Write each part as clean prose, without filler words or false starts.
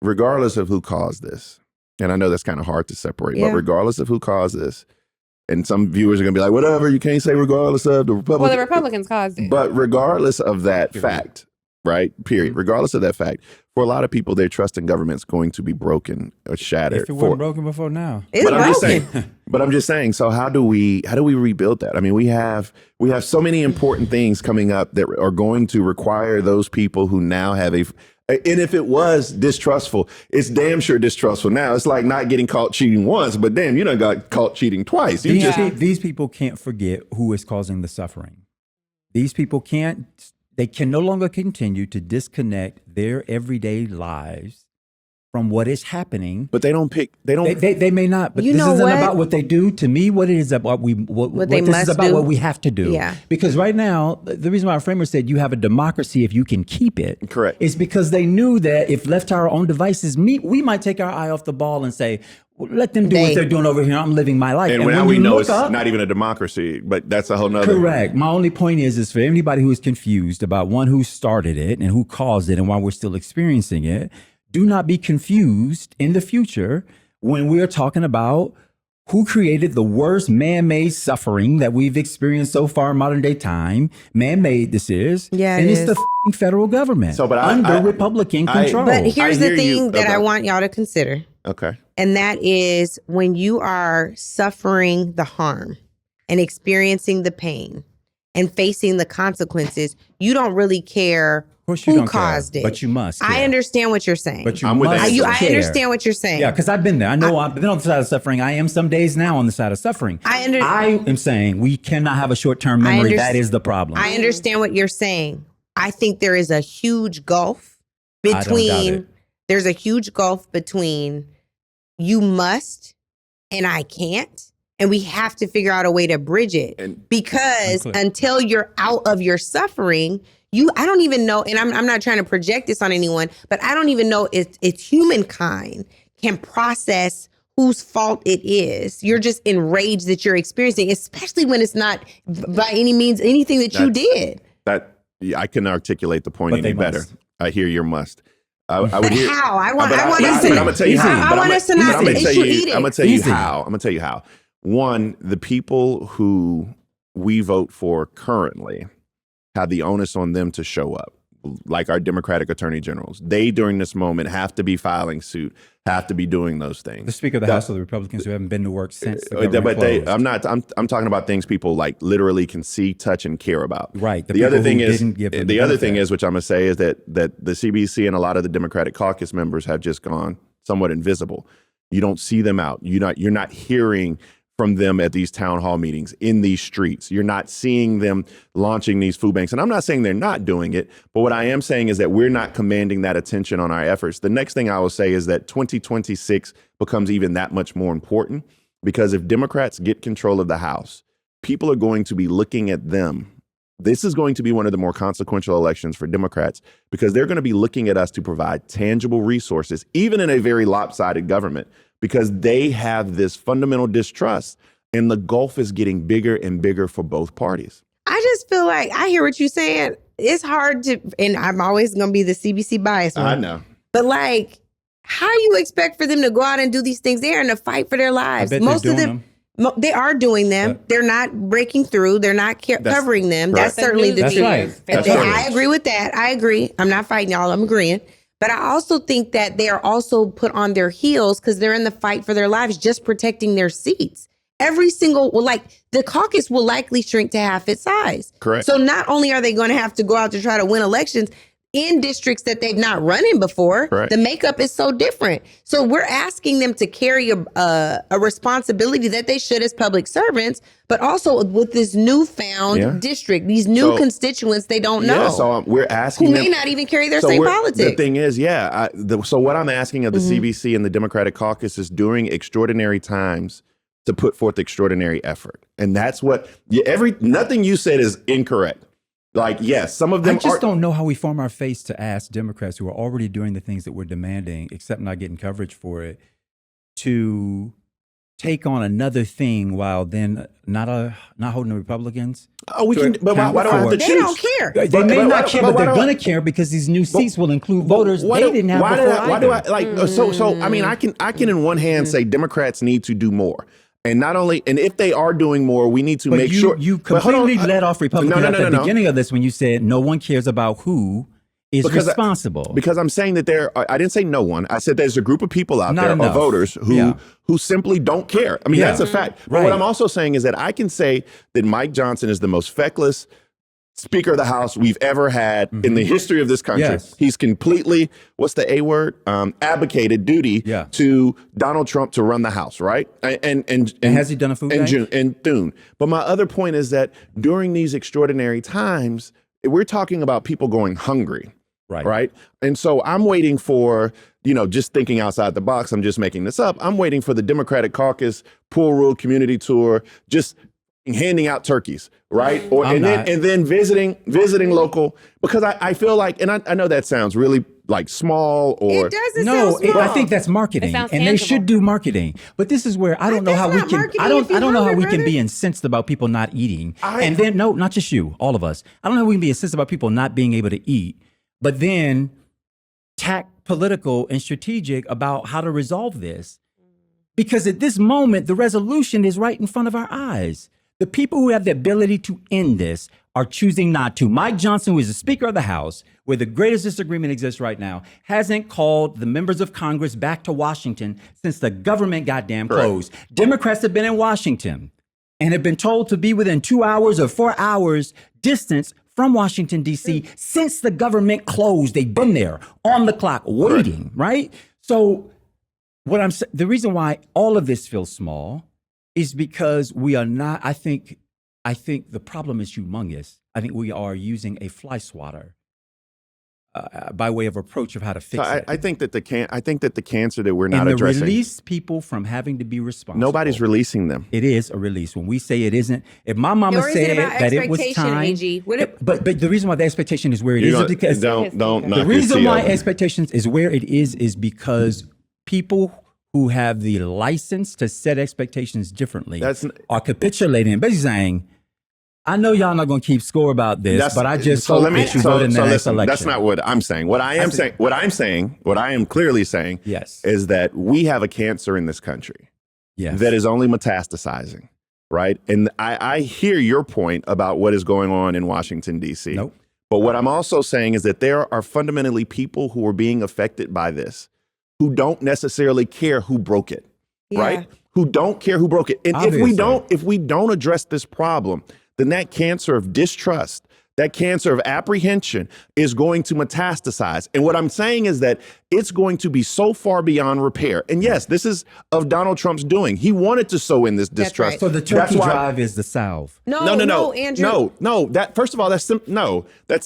regardless of who caused this, and I know that's kind of hard to separate, but regardless of who caused this, and some viewers are going to be like, whatever, you can't say regardless of the Republicans. Well, the Republicans caused it. But regardless of that fact, right? Period. Regardless of that fact, for a lot of people, their trust in government's going to be broken or shattered. If it wasn't broken before now. I'm just saying, so how do we rebuild that? I mean, we have so many important things coming up that are going to require those people who now have and if it was distrustful, it's damn sure distrustful now. It's like not getting caught cheating once, but damn, you done got caught cheating twice. These people can't forget who is causing the suffering. These people can no longer continue to disconnect their everyday lives from what is happening. But they may not, but this isn't about what they do. To me, what it is about what this is about what we have to do. Yeah. Because right now, the reason why our framer said you have a democracy if you can keep it. Correct. Is because they knew that if left to our own devices, we might take our eye off the ball and say, well, let them do what they're doing over here. I'm living my life. And now we know it's not even a democracy, but that's a whole nother. Correct. My only point is for anybody who is confused about who started it and who caused it and why we're still experiencing it, do not be confused in the future when we are talking about who created the worst man-made suffering that we've experienced so far in modern day time. Man-made this is. Yeah, and it's the f***ing federal government under Republican control. But here's the thing that I want y'all to consider. Okay. And that is when you are suffering the harm and experiencing the pain and facing the consequences, you don't really care who caused it. But you must. I understand what you're saying. But I understand what you're saying. Yeah, because I've been there. I know I've been on the side of suffering. I am some days now on the side of suffering. I am saying we cannot have a short-term memory. That is the problem. I understand what you're saying. I think there is a huge gulf between you must and I can't. And we have to figure out a way to bridge it. Because until you're out of your suffering, I don't even know, and I'm not trying to project this on anyone, but I don't even know if humankind can process whose fault it is. You're just enraged that you're experiencing, especially when it's not by any means anything that you did. I can articulate the point any better. I hear your must. I would hear how? I want us to. I'm gonna tell you how. I want us to not issue eating. I'm gonna tell you how. I'm gonna tell you how. One, the people who we vote for currently have the onus on them to show up, like our Democratic attorney generals. They, during this moment, have to be filing suit, have to be doing those things. The Speaker of the House of the Republicans who haven't been to work since the government closed. I'm talking about things people like literally can see, touch, and care about. Right. The other thing is, which I'm gonna say, is that the CBC and a lot of the Democratic caucus members have just gone somewhat invisible. You don't see them out. You're not hearing from them at these town hall meetings, in these streets. You're not seeing them launching these food banks. And I'm not saying they're not doing it, but what I am saying is that we're not commanding that attention on our efforts. The next thing I will say is that 2026 becomes even that much more important, because if Democrats get control of the House, people are going to be looking at them. This is going to be one of the more consequential elections for Democrats, because they're going to be looking at us to provide tangible resources, even in a very lopsided government, because they have this fundamental distrust, and the gulf is getting bigger and bigger for both parties. I just feel like I hear what you're saying. It's hard to, and I'm always going to be the CBC bias one. I know. But like, how do you expect for them to go out and do these things? They're in a fight for their lives. Most of them. They are doing them. Yeah. They're not breaking through. They're not covering them. Right. That's certainly the view. Right. I agree with that. I agree. I'm not fighting y'all. I'm agreeing. But I also think that they are also put on their heels because they're in the fight for their lives, just protecting their seats. The caucus will likely shrink to half its size. Correct. So not only are they going to have to go out to try to win elections in districts that they've not run in before, correct, the makeup is so different. So we're asking them to carry a responsibility that they should as public servants, but also with this newfound district, these new constituents they don't know. Yeah, so we're asking who them, may not even carry their same politics. The thing is, so what I'm asking of the CBC and the Democratic caucus is during extraordinary times to put forth extraordinary effort. And that's what, nothing you said is incorrect. Like, yes, some of them I just don't know how we form our face to ask Democrats who are already doing the things that we're demanding, except not getting coverage for it, to take on another thing while then not holding the Republicans? Oh, we can. But why do I have to choose? They don't care. They may not care, but they're going to care because these new seats will include voters they didn't have before. Why do I like? So I mean, I can in one hand say Democrats need to do more. And not only, and if they are doing more, we need to make sure. You completely let off Republicans at the beginning of this when you said no one cares about who is responsible. Because I'm saying that I didn't say no one. I said there's a group of people out there, or voters, who simply don't care. I mean, that's a fact. But what I'm also saying is that I can say that Mike Johnson is the most feckless Speaker of the House we've ever had in the history of this country. Yes. He's completely, what's the A word? Abdicated duty to Donald Trump to run the House, right? And has he done a food bank? In June. But my other point is that during these extraordinary times, we're talking about people going hungry. Right. And so I'm waiting for, just thinking outside the box, I'm just making this up. I'm waiting for the Democratic Caucus Pool Rule Community Tour, just handing out turkeys, right? And then visiting local, because I feel like, and I know that sounds really like small or it doesn't sound small. I think that's marketing, and tangible. They should do marketing. But this is where I don't know how we can. I don't know how we can be incensed about people not eating, and then not just you, all of us. I don't know how we can be incensed about people not being able to eat, but then tack political and strategic about how to resolve this, because at this moment the resolution is right in front of our eyes. The people who have the ability to end this are choosing not to. Mike Johnson, who is the Speaker of the House, where the greatest disagreement exists right now, hasn't called the members of Congress back to Washington since the government goddamn closed. Right. Democrats have been in Washington and have been told to be within 2 hours or 4 hours distance from Washington, D.C. since the government closed. They've been there on the clock waiting, right? So the reason why all of this feels small is because we are not, I think the problem is humongous. I think we are using a fly swatter by way of approach of how to fix it. I think that the cancer that we're not addressing. Release people from having to be responsible. Nobody's releasing them. It is a release. When we say it isn't, if my mama said that it was time, but the reason why the expectation is where it is because the reason why expectations is where it is because people who have the license to set expectations differently are capitulating and basically saying, I know y'all not going to keep score about this, but I just hope that you vote in the next election. That's not what I'm saying. What I am clearly saying is that we have a cancer in this country that is only metastasizing, right? And I hear your point about what is going on in Washington, D.C. Nope. But what I'm also saying is that there are fundamentally people who are being affected by this who don't necessarily care who broke it, right? Who don't care who broke it. And if we don't address this problem, then that cancer of distrust, that cancer of apprehension is going to metastasize. And what I'm saying is that it's going to be so far beyond repair. And yes, this is of Donald Trump's doing. He wanted to sow in this distrust. Right. So the turkey drive is the salve. No, Andrew. No. First of all, that's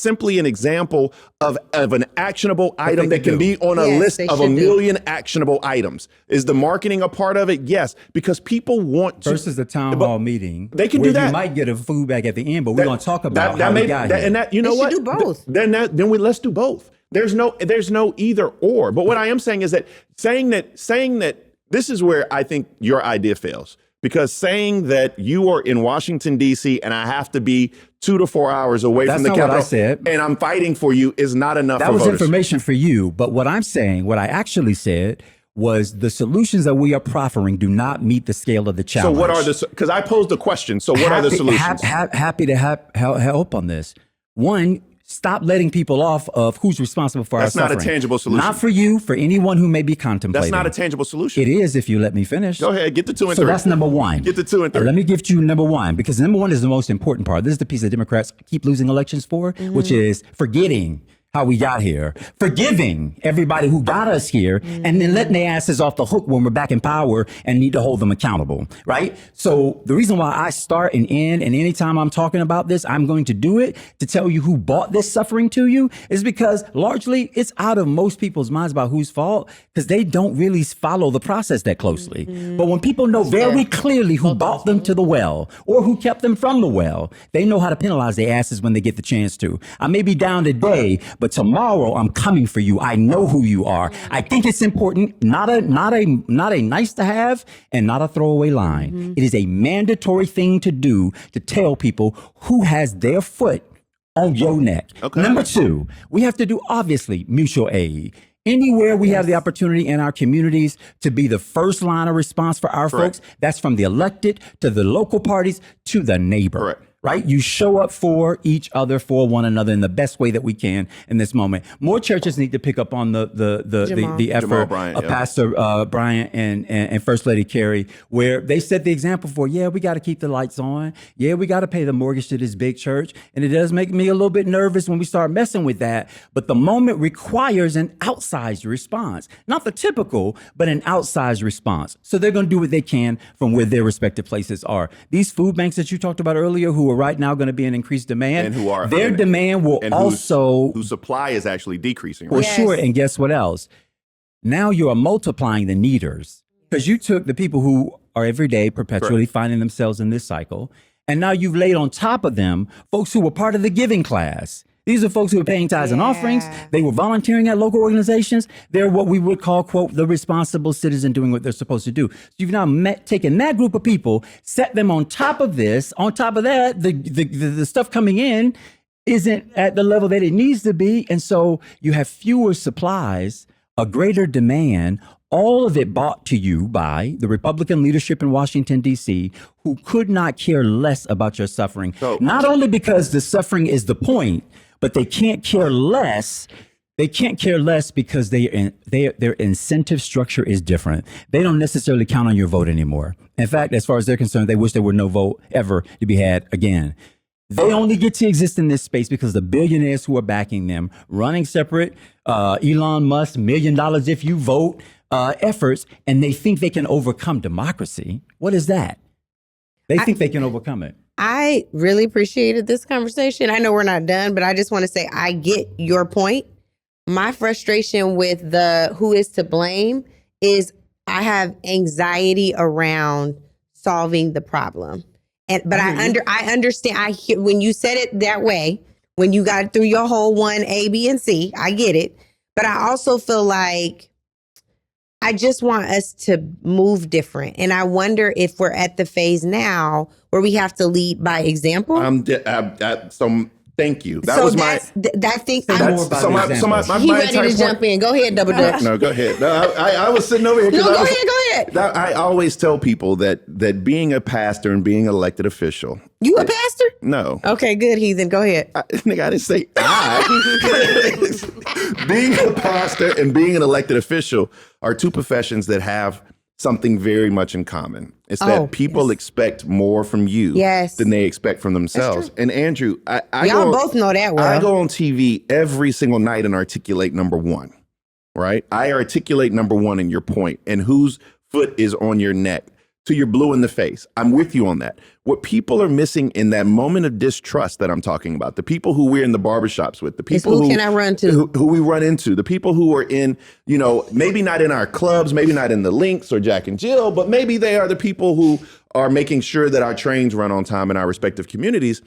simply an example of an actionable item that can be on a list of a million actionable items. Is the marketing a part of it? Yes, because people want to. Versus the town hall meeting. They can do that. You might get a food bag at the end, but we're going to talk about how we got here. And that, you know what? Do both. Let's do both. There's no either or. But what I am saying is that saying that this is where I think your idea fails. Because saying that you are in Washington, D.C. and I have to be 2 to 4 hours away from the Capitol, what I said. And I'm fighting for you is not enough for voters. That was information for you. But what I'm saying, what I actually said was the solutions that we are proffering do not meet the scale of the challenge. So what are because I posed a question. So what are the solutions? Happy to help on this. One, stop letting people off of who's responsible for our suffering. That's not a tangible solution. Not for you, for anyone who may be contemplating. That's not a tangible solution. It is if you let me finish. Go ahead, get to 2 and 3. So that's number one. Get to 2 and 3. Let me give you number one, because number one is the most important part. This is the piece that Democrats keep losing elections for, which is forgetting how we got here, forgiving everybody who got us here, and then letting their asses off the hook when we're back in power and need to hold them accountable, right? So the reason why I start and end, and anytime I'm talking about this, I'm going to do it to tell you who brought this suffering to you, is because largely it's out of most people's minds about whose fault, because they don't really follow the process that closely. But when people know very clearly who brought them to the well or who kept them from the well, they know how to penalize their asses when they get the chance to. I may be down today, but tomorrow I'm coming for you. I know who you are. I think it's important, not a nice to have and not a throwaway line. It is a mandatory thing to do to tell people who has their foot on your neck. Okay. Number two, we have to do, obviously, mutual aid. Anywhere we have the opportunity in our communities to be the first line of response for our folks, that's from the elected to the local parties to the neighbor. Correct. Right? You show up for each other, for one another in the best way that we can in this moment. More churches need to pick up on the effort of Pastor Bryant and First Lady Carrie, where they set the example for, we got to keep the lights on. Yeah, we got to pay the mortgage to this big church. And it does make me a little bit nervous when we start messing with that. But the moment requires an outsized response, not the typical, but an outsized response. So they're going to do what they can from where their respective places are. These food banks that you talked about earlier, who are right now going to be in increased demand, and who are their demand will also whose supply is actually decreasing. For sure. And guess what else? Now you are multiplying the needers, because you took the people who are every day perpetually finding themselves in this cycle, and now you've laid on top of them folks who were part of the giving class. These are folks who are paying tithes and offerings. They were volunteering at local organizations. They're what we would call, quote, the responsible citizen doing what they're supposed to do. So you've now taken that group of people, set them on top of this. On top of that, the stuff coming in isn't at the level that it needs to be. And so you have fewer supplies, a greater demand, all of it bought to you by the Republican leadership in Washington, D.C., who could not care less about your suffering. So, not only because the suffering is the point, but they can't care less. They can't care less because their incentive structure is different. They don't necessarily count on your vote anymore. In fact, as far as they're concerned, they wish there were no vote ever to be had again. They only get to exist in this space because the billionaires who are backing them, running separate, Elon Musk, $1 million if you vote efforts, and they think they can overcome democracy. What is that? They think they can overcome it. I really appreciated this conversation. I know we're not done, but I just want to say I get your point. My frustration with the who is to blame is I have anxiety around solving the problem. But I understand. I hear when you said it that way, when you got through your whole 1, A, B, and C, I get it. But I also feel like I just want us to move different. And I wonder if we're at the phase now where we have to lead by example. So thank you. That so was that thing. He ready to jump in. Go ahead, Double Dutch. No, go ahead. No, I was sitting over here. No, go ahead. I always tell people that being a pastor and being an elected official. You a pastor? No. Okay, good, heathen. Go ahead. I didn't say Being a pastor and being an elected official are two professions that have something very much in common. It's that people expect more from you than they expect from themselves. And Andrew, y'all both know that well. I go on TV every single night and articulate number one, right? I articulate number one in your point and whose foot is on your neck till you're blue in the face. I'm with you on that. What people are missing in that moment of distrust that I'm talking about, the people who we're in the barbershops with, the people who can I run to? Who we run into, the people who are in, maybe not in our clubs, maybe not in the Links or Jack and Jill, but maybe they are the people who are making sure that our trains run on time in our respective communities.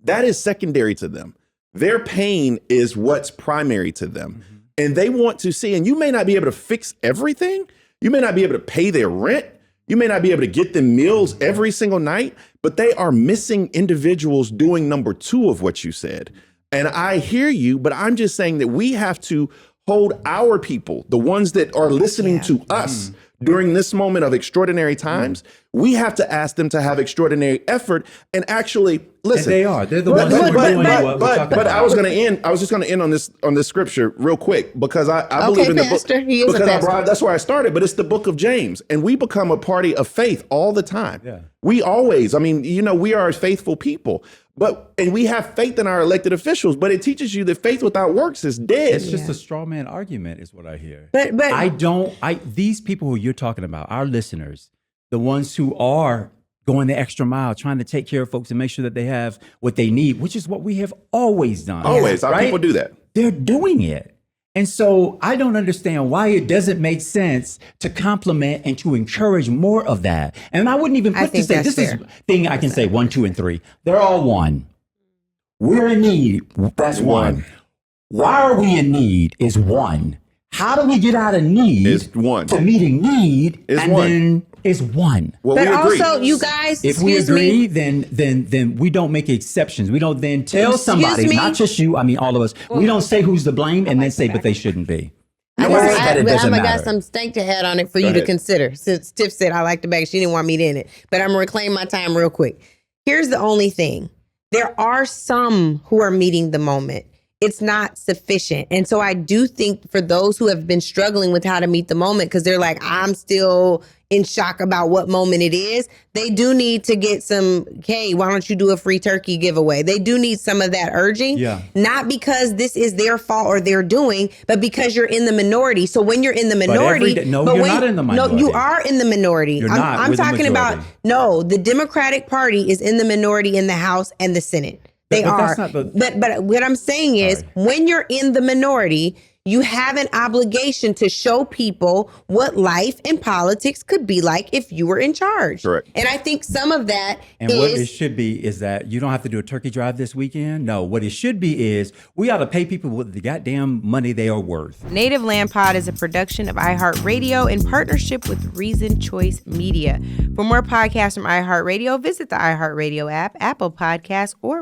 That is secondary to them. Their pain is what's primary to them. Mm-hmm. And they want to see, and you may not be able to fix everything. You may not be able to pay their rent. You may not be able to get them meals every single night, but they are missing individuals doing number two of what you said. And I hear you, but I'm just saying that we have to hold our people, the ones that are listening to us during this moment of extraordinary times. We have to ask them to have extraordinary effort and actually listen. And they are. They're the ones who are doing what we're talking about. I was just going to end on this scripture real quick because I believe in the book. He is a pastor. That's where I started, but it's the book of James, and we become a party of faith all the time. Yeah. We always, we are faithful people. And we have faith in our elected officials, but it teaches you that faith without works is dead. It's just a straw man argument is what I hear. But these people who you're talking about, our listeners, the ones who are going the extra mile, trying to take care of folks and make sure that they have what they need, which is what we have always done. Always. Our people do that. They're doing it. And so I don't understand why it doesn't make sense to compliment and to encourage more of that. And I wouldn't even put this is thing I can say 1, 2, and 3. They're all one. We're in need. That's one. Why are we in need is one. How do we get out of need Is one. to meeting need Is and one. then is one. Well, But we agree. also, you guys, If we excuse agree, me. then we don't make exceptions. We don't then tell somebody, me? not just you, I mean all of us, we don't say who's to blame and then say, but they shouldn't be. I Or that it doesn't got matter. some stank to add on it for you to ahead. consider. Since Tiff said I like the bag, she didn't want me to in it. But I'm gonna reclaim my time real quick. Here's the only thing. There are some who are meeting the moment. It's not sufficient. And so I do think for those who have been struggling with how to meet the moment, because they're like, I'm still in shock about what moment it is, they do need to get some, hey, why don't you do a free turkey giveaway? They do need some of that urging. Yeah. Not because this is their fault or they're doing, but because you're in the minority. So when you're in the minority, you're not in the minority. No, you are in the minority. You're not. I'm We're the talking about, majority. no, the Democratic Party is in the minority in the House and the Senate. They But are. that's not the- But what I'm saying is, when you're in the minority, you have an obligation to show people what life and politics could be like if you were in charge. Correct. And I think some of that And what it is should be is that you don't have to do a turkey drive this weekend. No, what it should be is we ought to pay people with the goddamn money they are worth. Native Land Pod is a production of iHeartRadio in partnership with Reason Choice Media. For more podcasts from iHeartRadio, visit the iHeartRadio app, Apple Podcasts, or